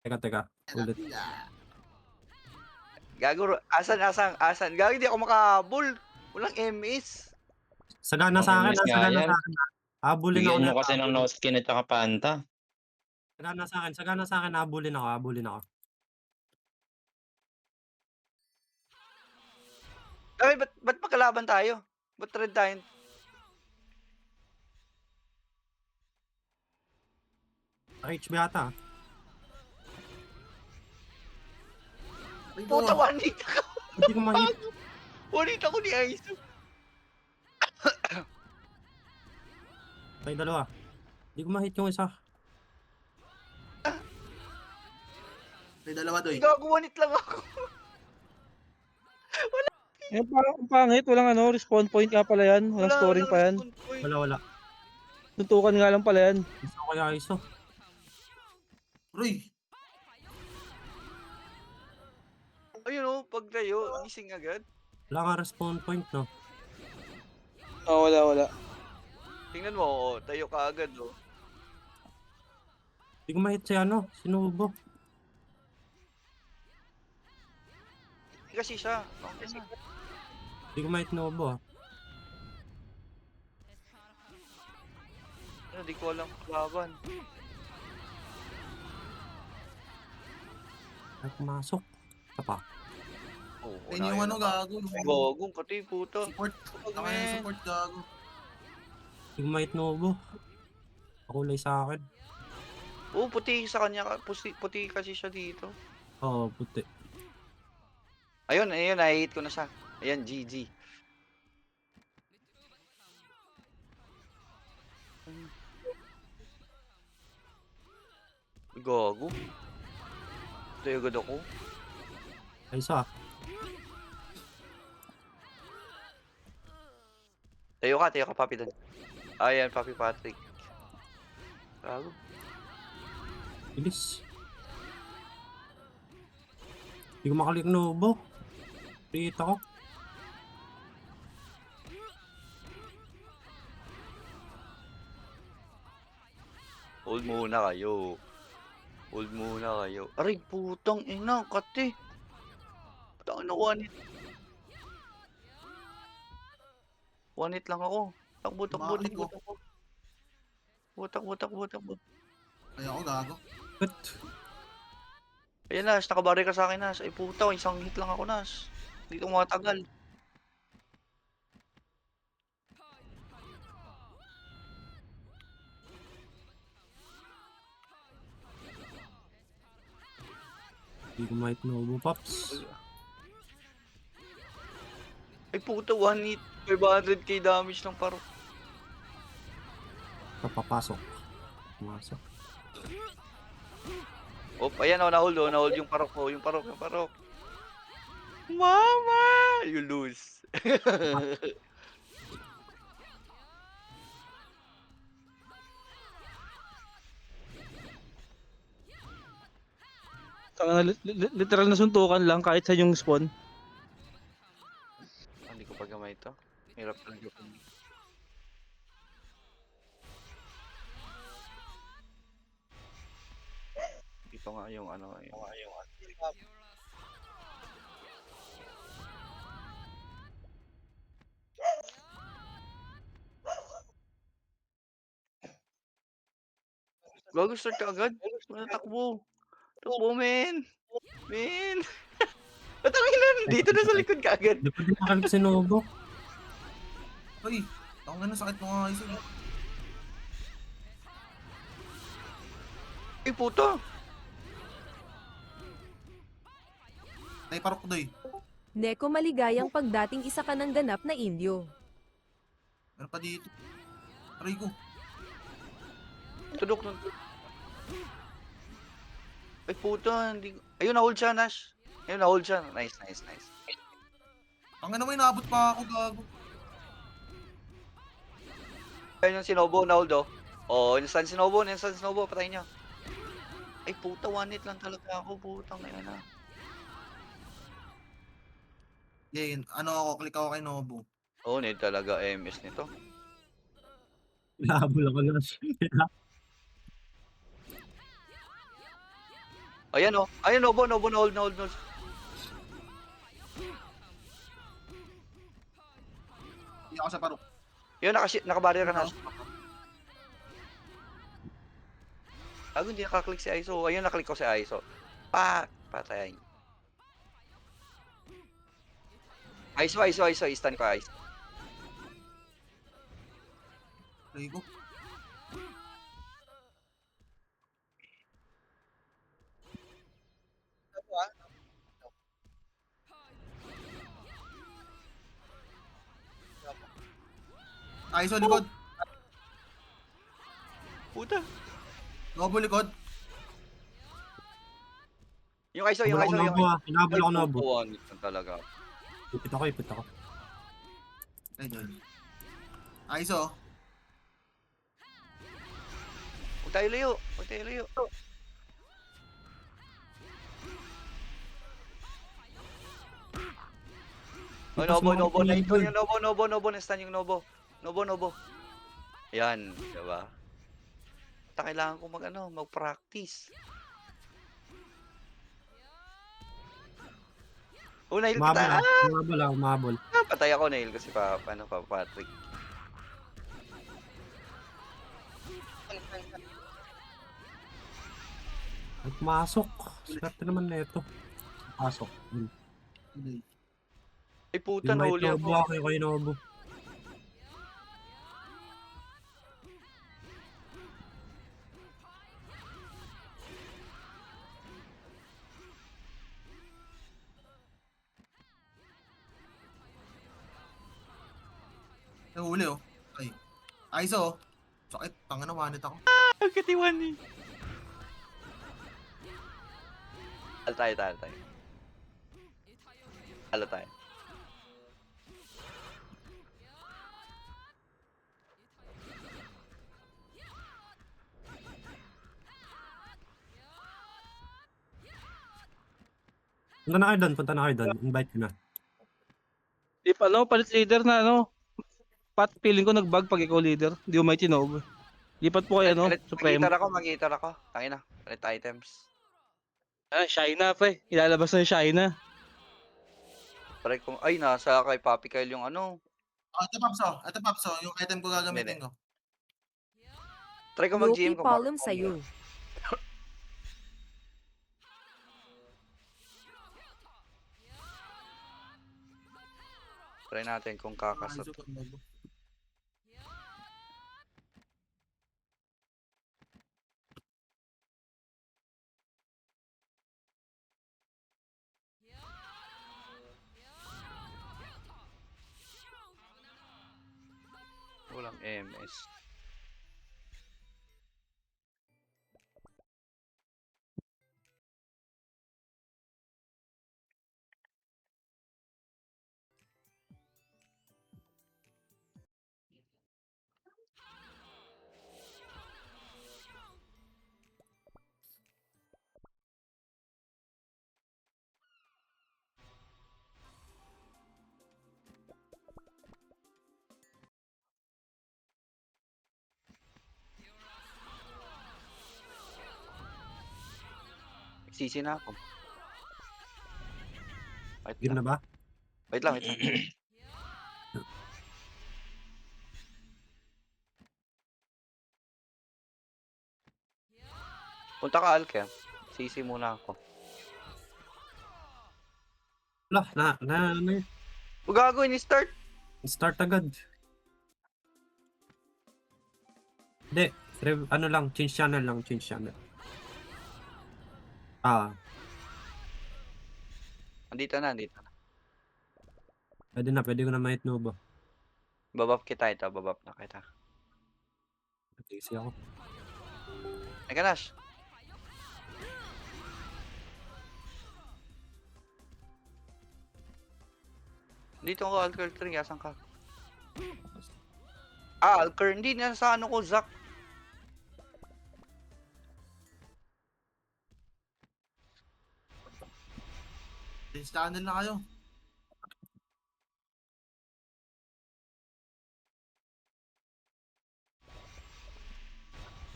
Teka, ulit. Gago, asan? Gago, di ako makahabol. Walang MS. Sagana Ang sa'kin, MS nga sagana yan. sa'kin, habulin ako Bigyan nyo neto, kasi ng habulin. Noskin at saka Panta. Sagana sa'kin, habulin ako. Ay, ba't magkalaban tayo? Ba't red tayo? HB yata. Puta, one hit ako. Hindi ko ma-hit. One hit ako ni Aizu. Tayo dalawa. Hindi ko ma-hit yung isa. May dalawa doy. Gago, one hit lang ako. Eh, parang ang pangit, walang ano, respawn point nga pala yan. Walang scoring pa yan. respawn point. Wala. Tuntukan nga lang pala yan. Gusto ko kaya iso. Roy, Ayun o, pag tayo, gising agad. Wala nga respawn point, no? Oh, wala. Tingnan mo, oh, tayo ka agad oh. Hindi ko ma-hit si Sinubo. Hindi kasi siya. Okay na. Hindi ko ma-hit Nubo, ah. Ano, di ko alam kalaban. Ay, pumasok. Tapa. Oh, ayun yung ano gago. Gagong, kati puta. Support. Tama na yung support gago. Hindi ko ma-hit Nubo. Pakulay sa akin. Oh, puti sa kanya. Puti kasi siya dito. Oo, puti. Ayun, nai-hit ko na siya. Ayan, GG. Gago. Tayo agad ako. Ay, isa. Tayo ka, Papi doon. Ayan, Papi Patrick. Gago. Bilis. Hindi ko makalik Nubo. Piit ako. Hold muna kayo. Aray, putang ina, kati. Putang ina, one hit. One hit lang ako. Takbo. Ay ako gago. But, Ayan, Nas, nakabari ka sa akin, Nas. Ay puta, isang hit lang ako, Nas. Dito matagal. hindi ko ma-hit Nubo, Pops. Ay puta, one hit. 500k damage ng paro. Papapasok. Pumasok. Op, ayan o, na-hold yung parok ko. Yung parok. Mama! You lose. Literal na suntukan lang kahit sa yung spawn. Hindi ko pa gamay ito. Hirap talaga po. Ito nga yung ano. Gago, start ka agad. Takbo, men. Patangin na, dito na sa likod ka agad. Hindi pa din makalik si Nubo. Roy, ako nga sakit mo nga iso. Ay puto. Ay parok ko doy. Neko, maligayang pagdating isa ka ng ganap na Indio. Meron pa dito. Aray ko. Tudok nun. Ay puto, hindi. Ayun, na-hold siya, Nash. Ayun, na-hold siya. Nice. Ang ano mo inaabot pa ako gago. Ayun yung Sinobo, na-hold oh. Oh, instant Sinobo, patayin niya. Ay puta, one hit lang talaga ako, putang ina na. Yan, ano ako, click ako kay Nobu. Oh, need talaga MS nito. Nahabol ako na. Ayan oh. Ayan, Nobo, Nobo, na hold, na hold, na hold. Hindi ako sa paro. Yun, nakabarrier ka na. Gago, hindi nakaklik si ISO. Ayun, naklik ko si ISO. Patay. ISO. Stun ko, ISO. Play ko. ISO likod. Puta. Nobo likod. Yung ISO, yung Hinabol ISO, ako yung Nobo, ISO. ah. Hinabol ako Nobo. One hit lang talaga. Ipit ako. Ayun. ISO. Huwag tayo layo. Oh, Ipas mo Nobo. ako Na-hit ko Nobo. yung Nobo. Na-stun yung Nobo. Nobo. Yan, diba? Kailangan ko mag-practice. Oh, nail Umabol kita. ah. Umabol. Patay ako, nail ko si Patrick. Ay, pumasok. Swerte naman na ito. Pasok. Ay, puta, Yung nahuli Nobo ako. ako kay Nobo. Nahuli oh. Ay. ISO oh. Sakit. Tanga na, wanit ako. Ang katiwan eh. Halo tayo. Halo tayo. Punta na kayo doon. Invite ko na. Di pa, palit leader na, feeling ko nag-bug pag ikaw leader. Di mo may tinob. Lipat po kayo, Supreme. Mag-hitter ako. Tangina, palit items. Shy na, pre. Ilalabas na yung shy na. Try ko, ay, nasa kay Papi Kyle yung Ito Paps oh. Yung item ko gagamitin ko. Try ko Loki mag-GM kung palm marunong sa'yo. Try natin kung kakasat. ISO pag Nobo. Walang MS. Sisi na ako. Game na ba? Wait lang. Punta ka, Alkem. Sisi muna ako. Wala, Huwag gagawin, start. start agad. Hindi, change channel. Andito na. Pwede ko na ma-hit Nobo. Babap na kita. Easy ako. Ay, Ganash. Dito ako, Alker 3. Asan ka? Alker. Hindi, nasa ko, Zack. Change channel na kayo.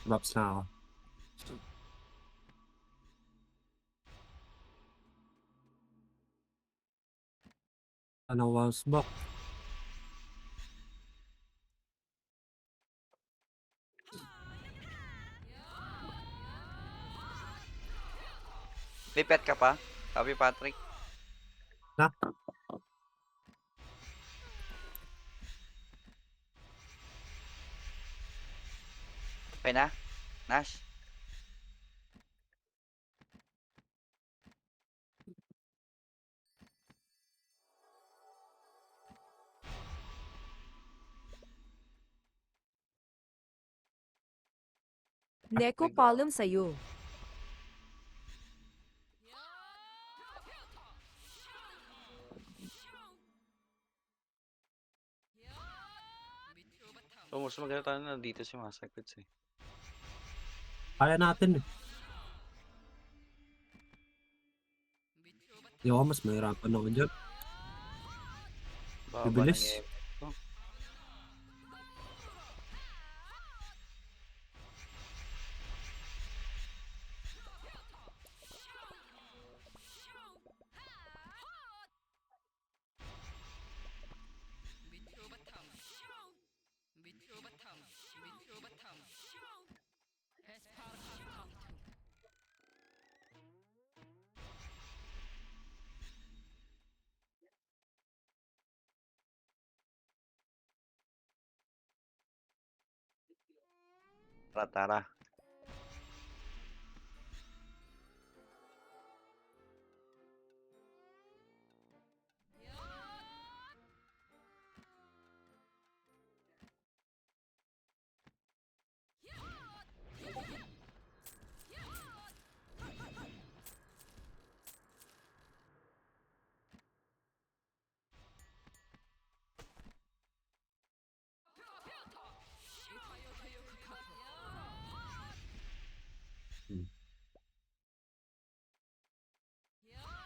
Box na ako. Ano was back. May pet ka pa? Sabi Patrick. Na? Okay na? Nash? Neko palm sa'yo. So, mas maganda tayo na dito si Masakrits eh. Kaya natin eh. Hindi ako mas mahirapan ako dyan. Baba ng Bibilis. game. Oh. Tara, tara.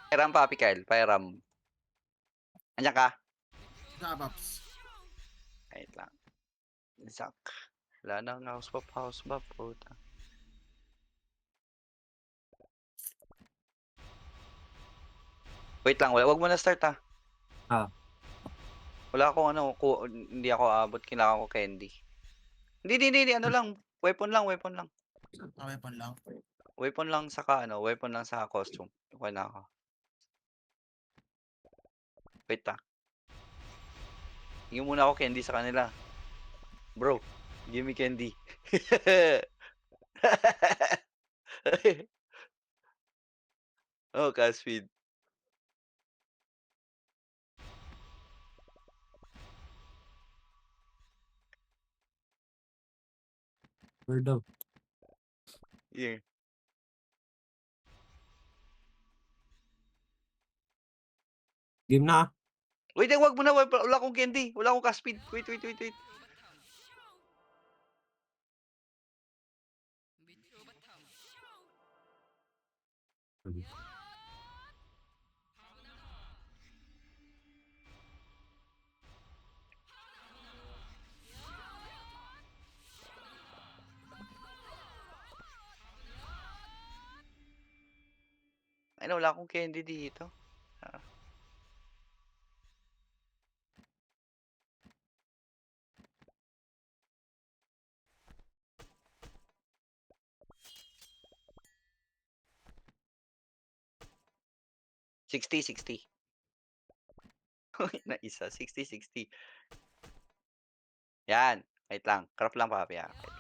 Pairam, Papi Kyle. Pairam. Andiyan ka? Gabaps. Wait lang. Zak. Wala nang house bop, puta. Wait lang, wag mo na start ah. Ah. Wala akong ano, hindi ako abot, kailangan ko candy. Hindi, ano lang, weapon lang. Weapon lang. Weapon lang saka ano, weapon lang sa costume. Okay na ako. Wait ah. Hingin muna ako candy sa kanila. Bro, give me candy. Oh, cast feed. Where daw? Yeah. Game na ah. Wait, wag mo na, wala akong candy. Wala akong cast feed. Wait. Ano, wala akong candy dito. Ah. $60. Na isa, 60. Yan. Wait lang. Crop lang, Papi. Ah. Wait lang.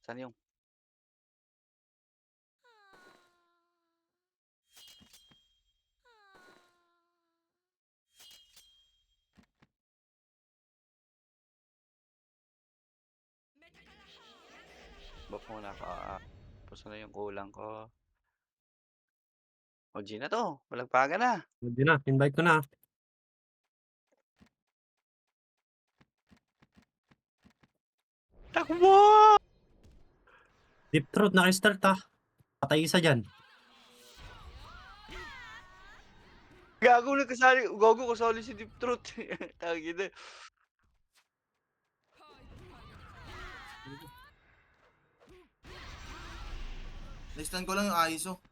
Saan yung? Bak muna ako. Tapos na yung kulang ko. O, G na to. Malagpaga na. Hindi na. Invite ko na. Takbo! Deep Throat nakistart ah. Patay isa dyan. Gago kasali si Deep Throat. Tagi na. Na-stun ko lang yung ISO.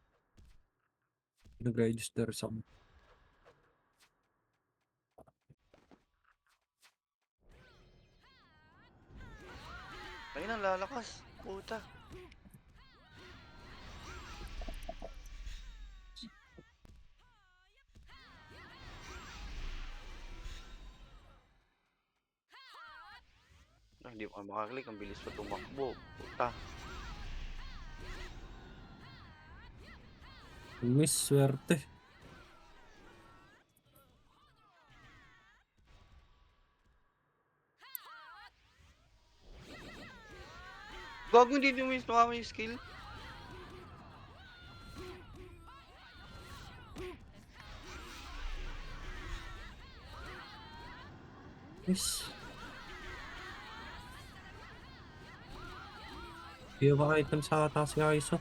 Nag-register sa... Ayun ang lalakas. Puta. Hindi pa makaklik. Ang bilis pa tumakbo. Puta. Miss, swerte. Gago, hindi dumis tumama yung skill. Miss. Hindi ba item sa taas si ISO?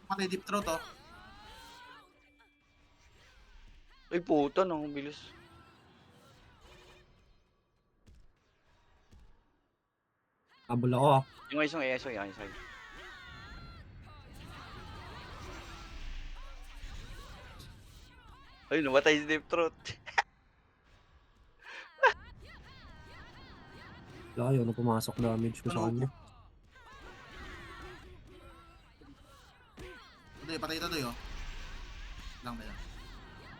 Patay deep throat oh. Ay puta, ang bilis. Abol ako ah. Yung isang ESO, yung isang. Ay, namatay si Deep Throat. Wala, ayaw na pumasok damage ko sa kanya. Patay ito doy oh. Lang ba yan?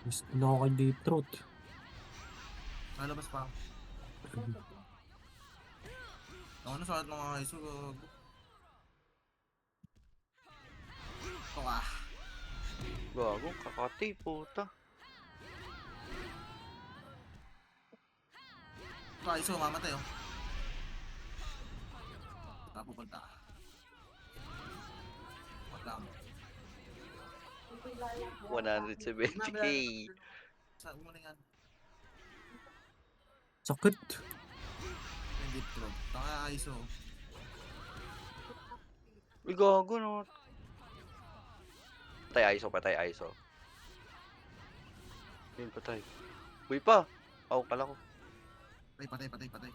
Miss na ako kay Deep Throat. Nalabas pa ako. Ano sa atin mga ISO? Oh ah. Gago, kakati, puta. Ito ISO, mamatay oh. Pupunta. Wala mo. 170k. Sa mo na yan. Sakit. Yung deep throat. Taka ISO. Uy, gago, no. Patay ISO, patay ISO. Yun, patay. Uy pa. Aw, kala ko. Patay.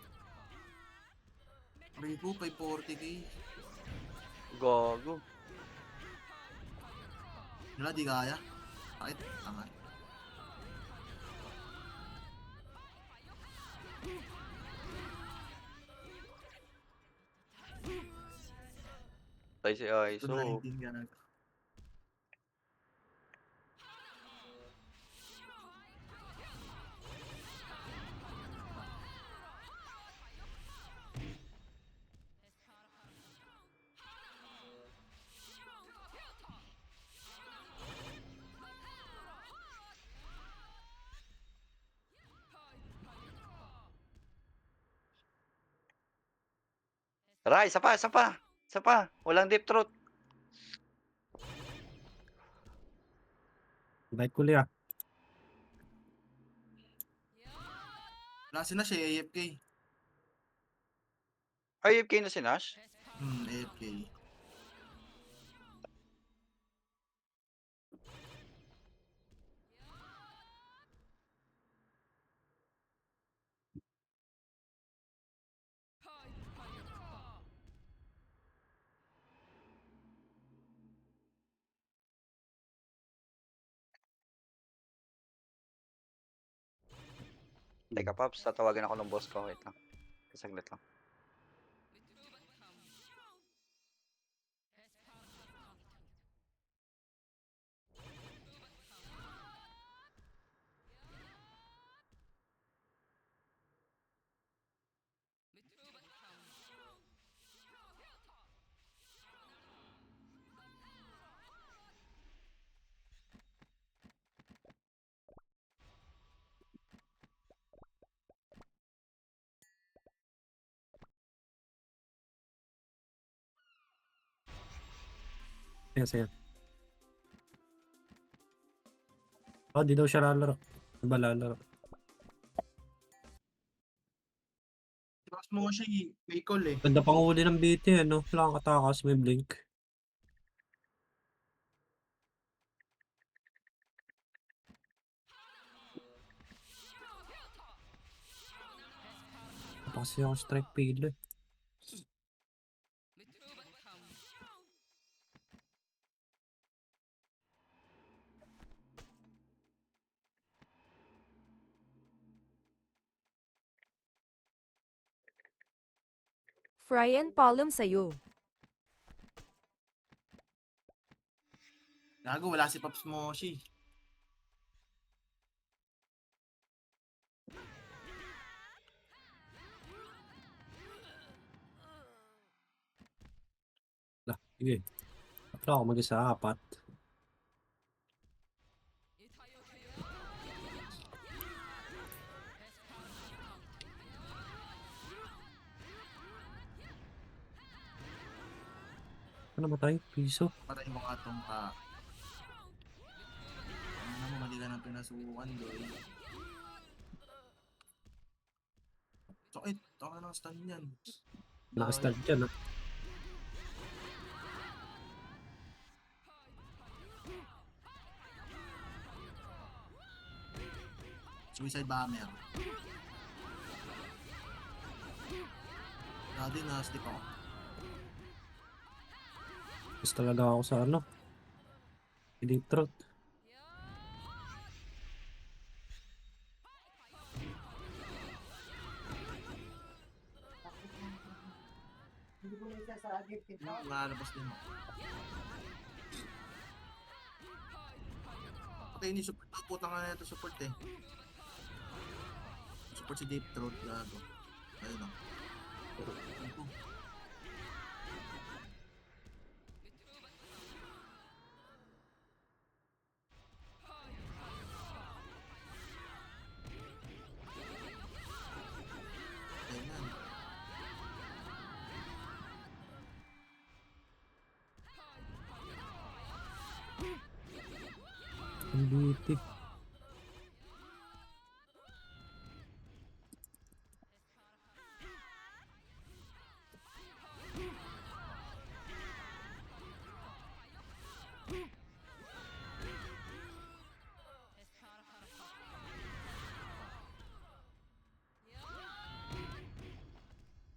Aray ko, 540k. Gago. Wala, di kaya. Bakit? Tama. Patay si Ito ISO. na 19 ganun. Tara, isa pa, isa pa. Isa pa. Walang Deep Throat. Bike ko liya. Wala na siya, AFK. AFK na si Nash? AFK. Teka, Pops, tatawagan ako ng boss ko. Wait lang. Kasaglit lang. Sige. Oh, di daw siya lalaro. Di ba lalaro? Tapos mo siya, may call eh. Ganda pang huli ng BT, ano? Wala kang katakas, may blink. Kasi ako strike pila. Fry and Palm sa'yo. Gago, wala si Pops Moshi. Lah, sige. After ako mag-isa apat. Ano ba tayo? Piso? Patay mo nga itong ano mo, mali ka ng pinasukan doon. Sakit, taka ng stun yan. Nakastart dyan ah. Suicide Bomber. Dati na-stick ako. Gusto talaga ako sa ano. Deep throat. Lalabas din mo. Patay ni support. Puta nga na ito support eh. Support si Deep Throat. Gago. Ayun o. Ayan. Ang bitik.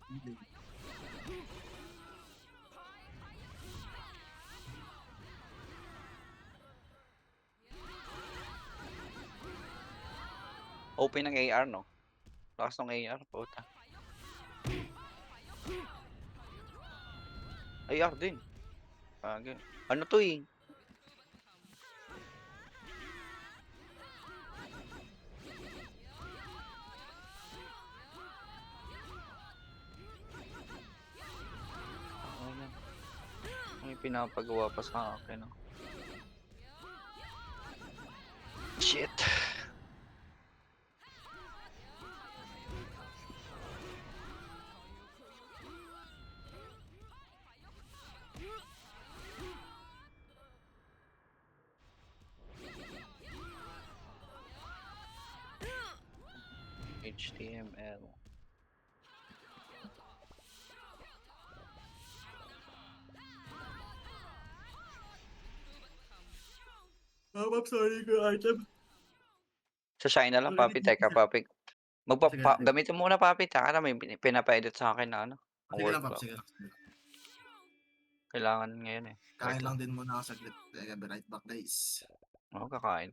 Hindi. Open ng AR, no? Lakas ng AR, puta. AR din. Ano to eh? Ayan. May pinapagawa pa sa akin, no? Shit. HTML. Sorry ko item. Sa Shine na lang, Ulitin Papi. mo Teka, siya. Papi. Sige, sige. Gamitin mo muna, Papi. Taka na, may pinapaedit sa akin na ano. Ang Sige lang, workflow. Pops. Sige lang. Sige lang. Kailangan ngayon eh. Kain Wait lang din muna ako saglit. Teka, be right back guys. Oo, kakain.